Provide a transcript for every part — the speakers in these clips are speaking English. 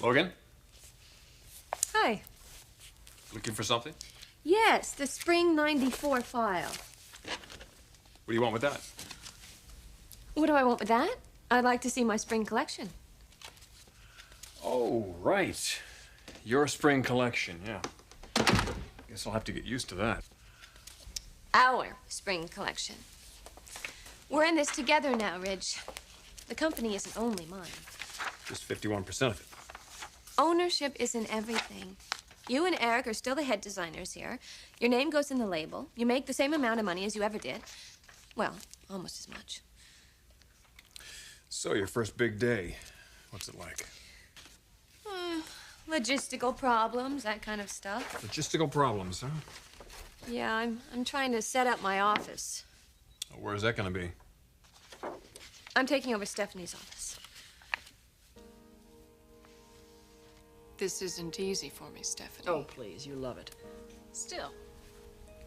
Logan? Hi. Looking for something? Yes, the Spring '94 file. What do you want with that? What do I want with that? I'd like to see my spring collection. Oh, right. Your spring collection, yeah. Guess I'll have to get used to that. Our spring collection. We're in this together now, Ridge. The company isn't only mine. Just 51% of it. Ownership isn't everything. You and Eric are still the head designers here. Your name goes in the label. You make the same amount of money as you ever did. Well, almost as much. So, your first big day. What's it like? Logistical problems, that kind of stuff. Logistical problems, huh? Yeah, I'm trying to set up my office. Where's that gonna be? I'm taking over Stephanie's office. This isn't easy for me, Stephanie. Oh, please, you love it. Still,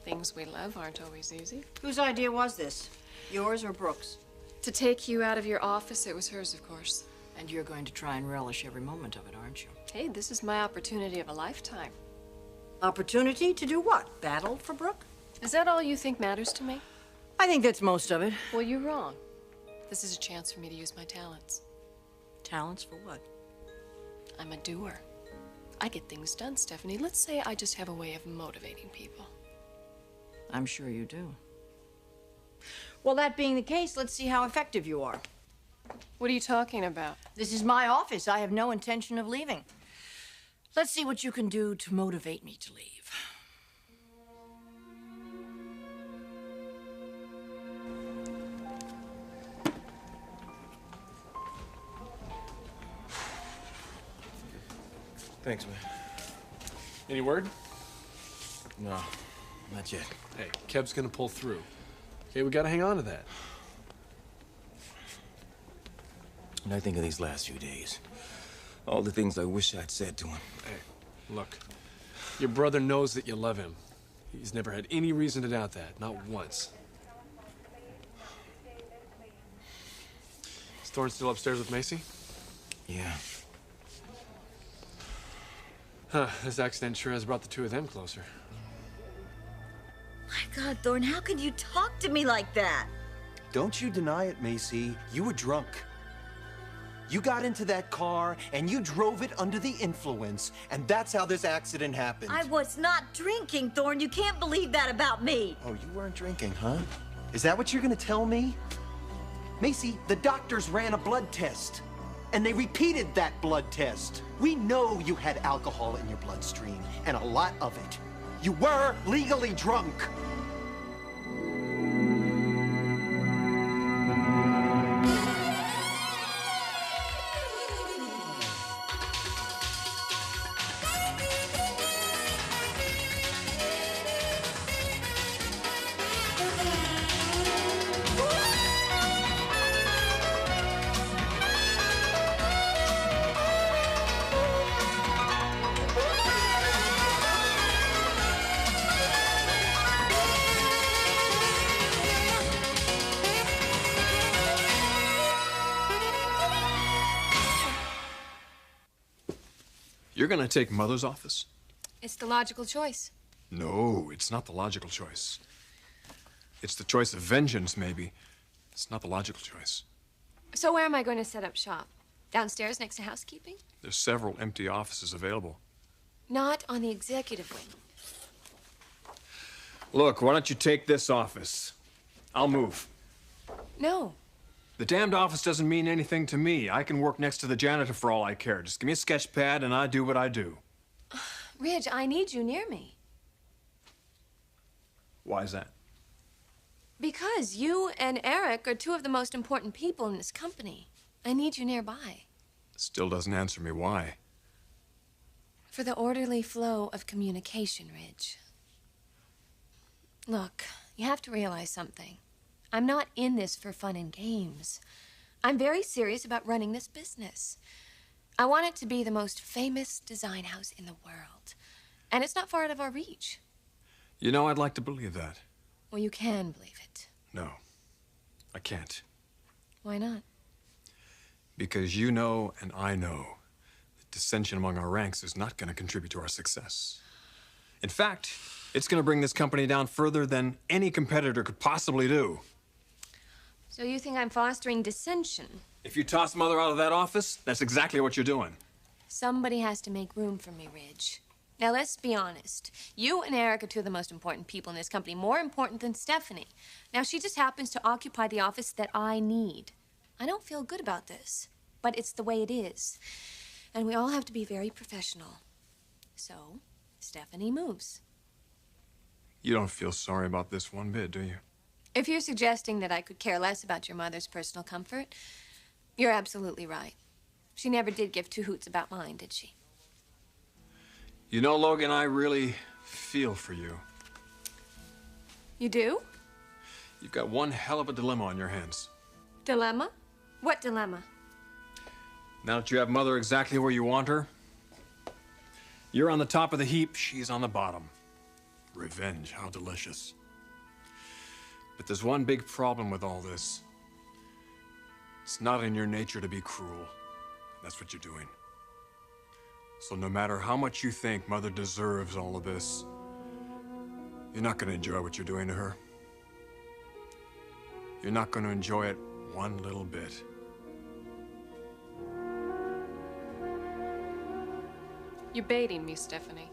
things we love aren't always easy. Whose idea was this? Yours or Brooke's? To take you out of your office, it was hers, of course. And you're going to try and relish every moment of it, aren't you? Hey, this is my opportunity of a lifetime. Opportunity to do what? Battle for Brooke? Is that all you think matters to me? I think that's most of it. Well, you're wrong. This is a chance for me to use my talents. Talents for what? I'm a doer. I get things done, Stephanie. Let's say I just have a way of motivating people. I'm sure you do. Well, that being the case, let's see how effective you are. What are you talking about? This is my office. I have no intention of leaving. Let's see what you can do to motivate me to leave. Thanks, man. Any word? No, not yet. Hey, Kev's gonna pull through. Okay, we gotta hang on to that. And I think of these last few days. All the things I wish I'd said to him. Hey, look. Your brother knows that you love him. He's never had any reason to doubt that, not once. Is Thorne still upstairs with Macy? Yeah. Huh, this accident sure has brought the two of them closer. My God, Thorne, how could you talk to me like that? Don't you deny it, Macy. You were drunk. You got into that car and you drove it under the influence, and that's how this accident happened. I was not drinking, Thorne. You can't believe that about me. Oh, you weren't drinking, huh? Is that what you're gonna tell me? Macy, the doctors ran a blood test, and they repeated that blood test. We know you had alcohol in your bloodstream, and a lot of it. You were legally drunk. You're gonna take Mother's office? It's the logical choice. No, it's not the logical choice. It's the choice of vengeance, maybe. It's not the logical choice. So where am I going to set up shop? Downstairs next to housekeeping? There's several empty offices available. Not on the executive wing. Look, why don't you take this office? I'll move. No. The damned office doesn't mean anything to me. I can work next to the janitor for all I care. Just give me a sketch pad and I do what I do. Ridge, I need you near me. Why is that? Because you and Eric are two of the most important people in this company. I need you nearby. Still doesn't answer me why. For the orderly flow of communication, Ridge. Look, you have to realize something. I'm not in this for fun and games. I'm very serious about running this business. I want it to be the most famous design house in the world. And it's not far out of our reach. You know, I'd like to believe that. Well, you can believe it. No, I can't. Why not? Because you know and I know that dissension among our ranks is not going to contribute to our success. In fact, it's going to bring this company down further than any competitor could possibly do. So you think I'm fostering dissension? If you toss Mother out of that office, that's exactly what you're doing. Somebody has to make room for me, Ridge. Now, let's be honest. You and Eric are two of the most important people in this company, more important than Stephanie. Now, she just happens to occupy the office that I need. I don't feel good about this, but it's the way it is. And we all have to be very professional. So, Stephanie moves. You don't feel sorry about this one bit, do you? If you're suggesting that I could care less about your mother's personal comfort, you're absolutely right. She never did give two hoots about mine, did she? You know, Logan, I really feel for you. You do? You've got one hell of a dilemma on your hands. Dilemma? What dilemma? Now that you have Mother exactly where you want her, you're on the top of the heap, she's on the bottom. Revenge, how delicious. But there's one big problem with all this. It's not in your nature to be cruel. That's what you're doing. So no matter how much you think Mother deserves all of this, you're not going to enjoy what you're doing to her. You're not going to enjoy it one little bit. You're baiting me, Stephanie.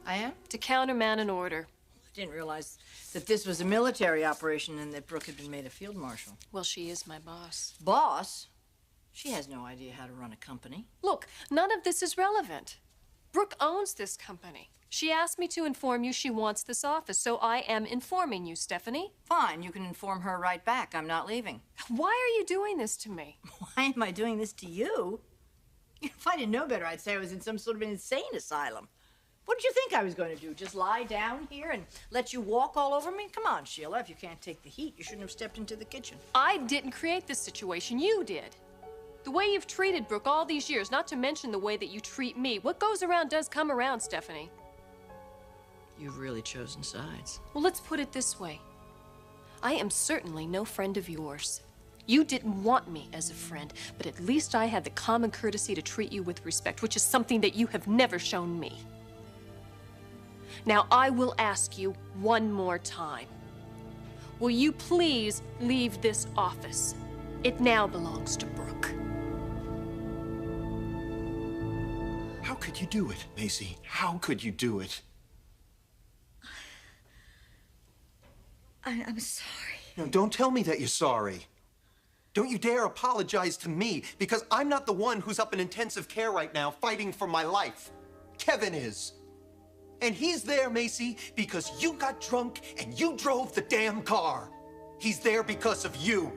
I am? To countermand an order. I didn't realize that this was a military operation and that Brooke had been made a field marshal. Well, she is my boss. Boss? She has no idea how to run a company. Look, none of this is relevant. Brooke owns this company. She asked me to inform you she wants this office, so I am informing you, Stephanie. Fine, you can inform her right back. I'm not leaving. Why are you doing this to me? Why am I doing this to you? If I didn't know better, I'd say I was in some sort of an insane asylum. What did you think I was going to do? Just lie down here and let you walk all over me? Come on, Sheila, if you can't take the heat, you shouldn't have stepped into the kitchen. I didn't create this situation, you did. The way you've treated Brooke all these years, not to mention the way that you treat me. What goes around does come around, Stephanie. You've really chosen sides. Well, let's put it this way. I am certainly no friend of yours. You didn't want me as a friend, but at least I had the common courtesy to treat you with respect, which is something that you have never shown me. Now, I will ask you one more time. Will you please leave this office? It now belongs to Brooke. How could you do it, Macy? How could you do it? I'm sorry. No, don't tell me that you're sorry. Don't you dare apologize to me, because I'm not the one who's up in intensive care right now fighting for my life. Kevin is. And he's there, Macy, because you got drunk and you drove the damn car. He's there because of you.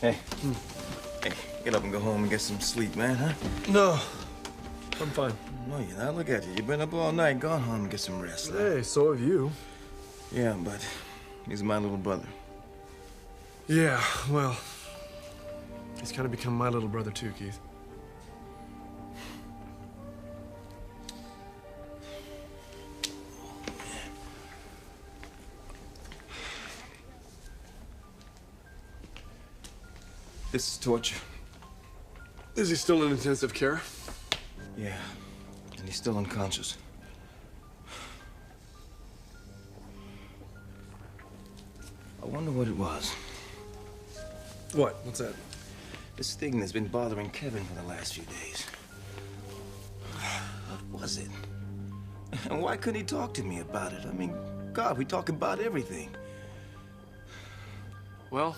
Hey. Hey, get up and go home and get some sleep, man, huh? No, I'm fine. No, you're not. Look at you. You've been up all night. Go home and get some rest. Hey, so have you. Yeah, but he's my little brother. Yeah, well, he's kind of become my little brother too, Keith. This is torture. Is he still in intensive care? Yeah, and he's still unconscious. I wonder what it was. What? What's that? This thing that's been bothering Kevin for the last few days. What was it? And why couldn't he talk to me about it? I mean, God, we talk about everything. Well,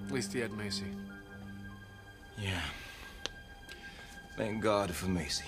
at least he had Macy. Yeah. Thank God for Macy.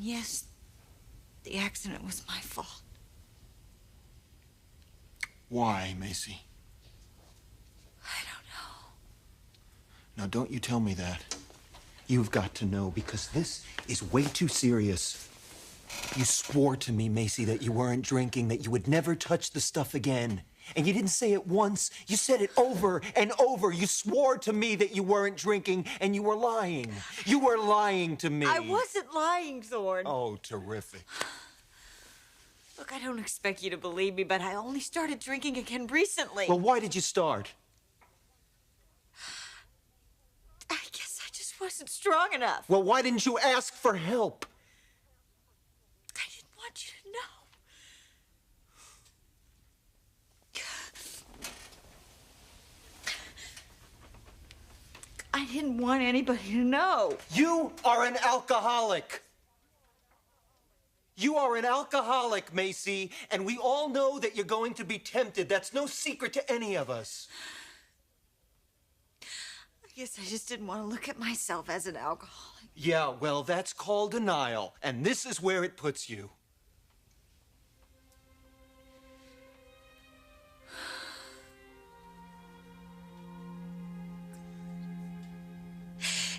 yes, the accident was my fault. Why, Macy? I don't know. Now, don't you tell me that. You've got to know, because this is way too serious. You swore to me, Macy, that you weren't drinking, that you would never touch the stuff again. And you didn't say it once. You said it over and over. You swore to me that you weren't drinking, and you were lying. You were lying to me. I wasn't lying, Thorne. Oh, terrific. Look, I don't expect you to believe me, but I only started drinking again recently. Well, why did you start? I guess I just wasn't strong enough. Well, why didn't you ask for help? I didn't want you to know. I didn't want anybody to know. You are an alcoholic. You are an alcoholic, Macy, and we all know that you're going to be tempted. That's no secret to any of us. I guess I just didn't want to look at myself as an alcoholic. Yeah, well, that's called denial, and this is where it puts you.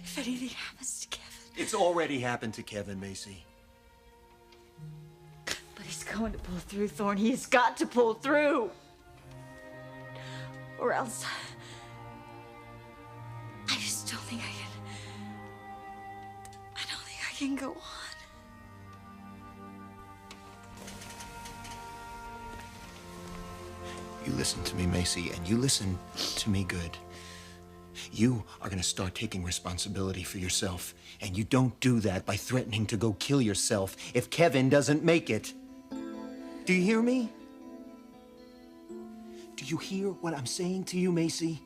If anything happens to Kevin... It's already happened to Kevin, Macy. But he's going to pull through, Thorne. He's got to pull through. Or else... I just don't think I can... I don't think I can go on. You listen to me, Macy, and you listen to me good. You are going to start taking responsibility for yourself, and you don't do that by threatening to go kill yourself if Kevin doesn't make it. Do you hear me? Do you hear what I'm saying to you, Macy?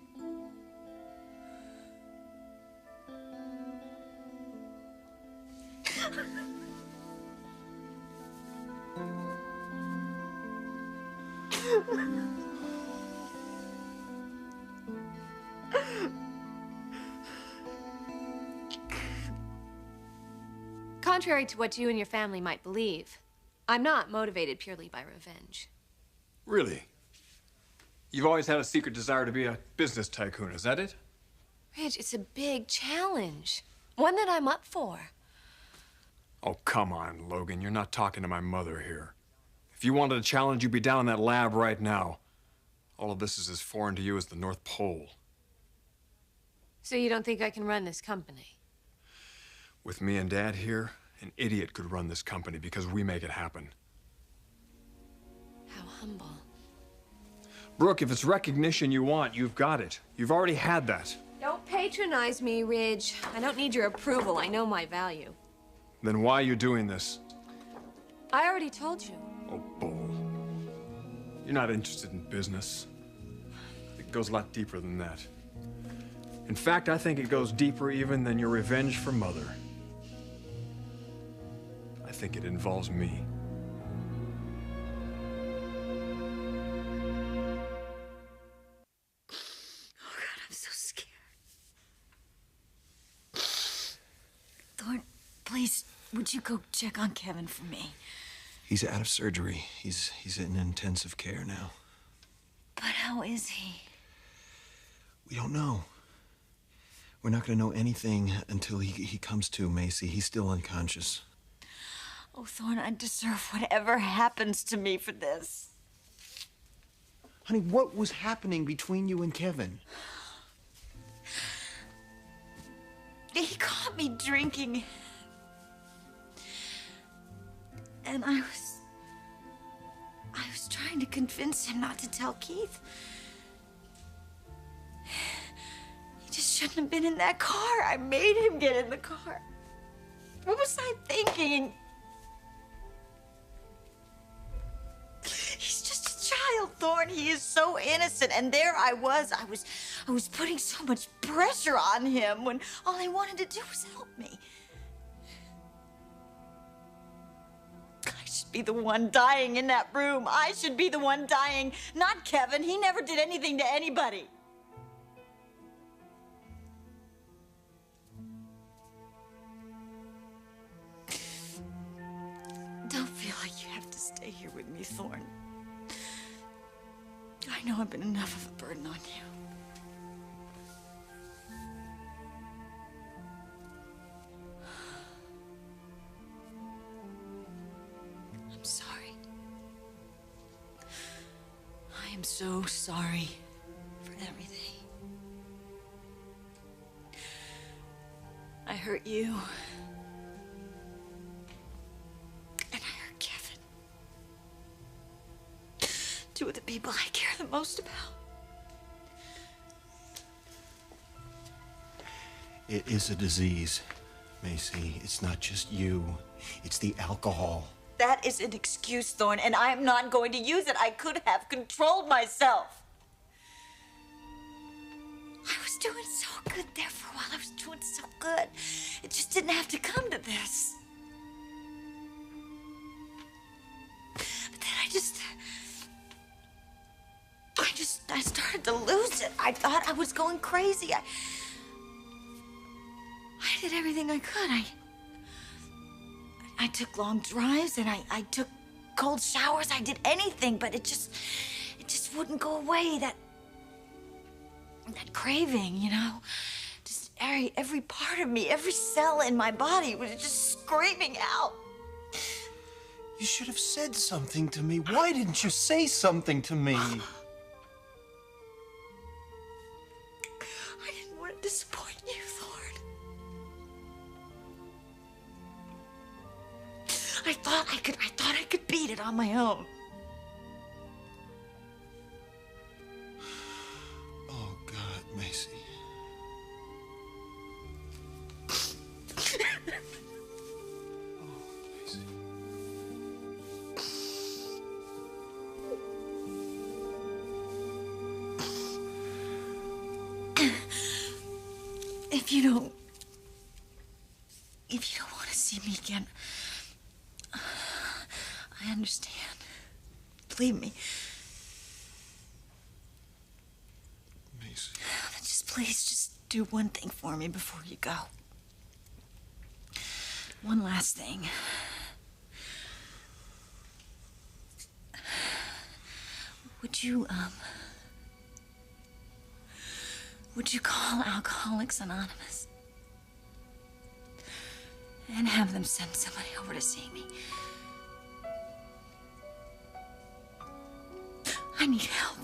Contrary to what you and your family might believe, I'm not motivated purely by revenge. Really? You've always had a secret desire to be a business tycoon, is that it? Ridge, it's a big challenge. One that I'm up for. Oh, come on, Logan. You're not talking to my mother here. If you wanted a challenge, you'd be down in that lab right now. All of this is as foreign to you as the North Pole. So you don't think I can run this company? With me and Dad here, an idiot could run this company because we make it happen. How humble. Brooke, if it's recognition you want, you've got it. You've already had that. Don't patronize me, Ridge. I don't need your approval. I know my value. Then why are you doing this? I already told you. Oh, bull. You're not interested in business. It goes a lot deeper than that. In fact, I think it goes deeper even than your revenge for Mother. I think it involves me. Oh, God, I'm so scared. Thorne, please, would you go check on Kevin for me? He's out of surgery. He's in intensive care now. But how is he? We don't know. We're not going to know anything until he comes to, Macy. He's still unconscious. Oh, Thorne, I deserve whatever happens to me for this. Honey, what was happening between you and Kevin? He caught me drinking. And I was trying to convince him not to tell Keith. He just shouldn't have been in that car. I made him get in the car. What was I thinking? He's just a child, Thorne. He is so innocent. And there I was putting so much pressure on him when all he wanted to do was help me. I should be the one dying in that room. I should be the one dying, not Kevin. He never did anything to anybody. stay here with me, Thorne. I know I've been enough of a burden on you. I'm sorry. I am so sorry for everything. I hurt you. And I hurt Kevin. Two of the people I care the most about. It is a disease, Macy. It's not just you. It's the alcohol. That is an excuse, Thorne, and I am not going to use it. I could have controlled myself. I was doing so good there for a while. I was doing so good. It just didn't have to come to this. But then I started to lose it. I thought I was going crazy. I did everything I could. I took long drives and I took cold showers. I did anything, but it just wouldn't go away. That craving, you know, just every part of me, every cell in my body was just screaming out. You should have said something to me. Why didn't you say something to me? I didn't want to disappoint you, Thorne. I thought I could beat it on my own. Oh, God, Macy. If you don't want to see me again, I understand. Believe me. Macy. Please just do one thing for me before you go. One last thing. Would you call Alcoholics Anonymous and have them send somebody over to see me? I need help.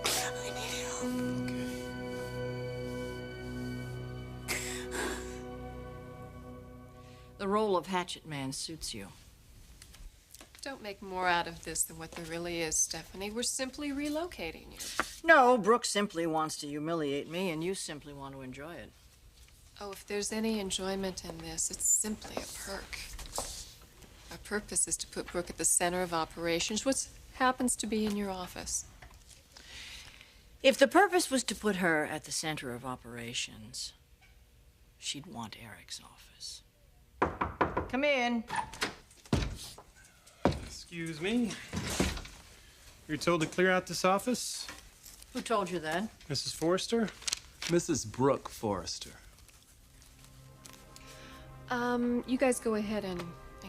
I need help. Okay. The role of hatchet man suits you. Don't make more out of this than what there really is, Stephanie. We're simply relocating you. No, Brooke simply wants to humiliate me, and you simply want to enjoy it. Oh, if there's any enjoyment in this, it's simply a perk. Our purpose is to put Brooke at the center of operations, which happens to be in your office. If the purpose was to put her at the center of operations, she'd want Eric's office. Come in. Excuse me. You're told to clear out this office? Who told you that? Mrs. Forrester? Mrs. Brooke Forrester. You guys go ahead and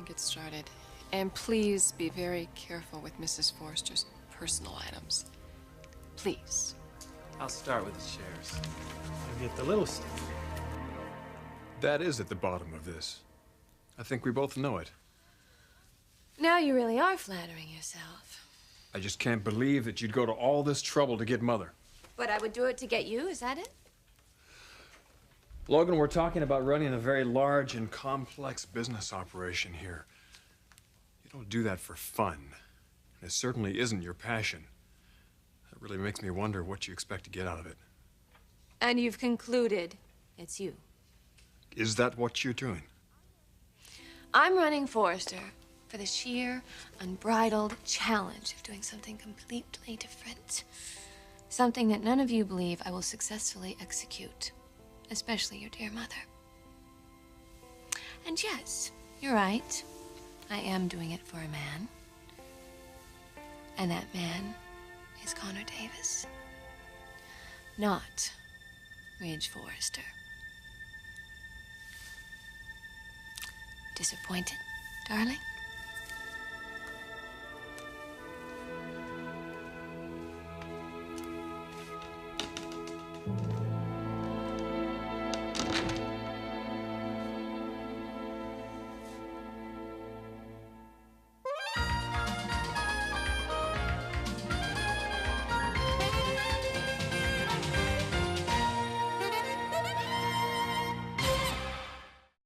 get started. And please be very careful with Mrs. Forrester's personal items. Please. I'll start with the chairs. I'll get the little stuff. That is at the bottom of this. I think we both know it. Now you really are flattering yourself. I just can't believe that you'd go to all this trouble to get Mother. But I would do it to get you, is that it? Logan, we're talking about running a very large and complex business operation here. You don't do that for fun. And it certainly isn't your passion. That really makes me wonder what you expect to get out of it. And you've concluded it's you. Is that what you're doing? I'm running Forrester for the sheer, unbridled challenge of doing something completely different. Something that none of you believe I will successfully execute, especially your dear mother. And yes, you're right. I am doing it for a man. And that man is Connor Davis, not Ridge Forrester. Disappointed, darling?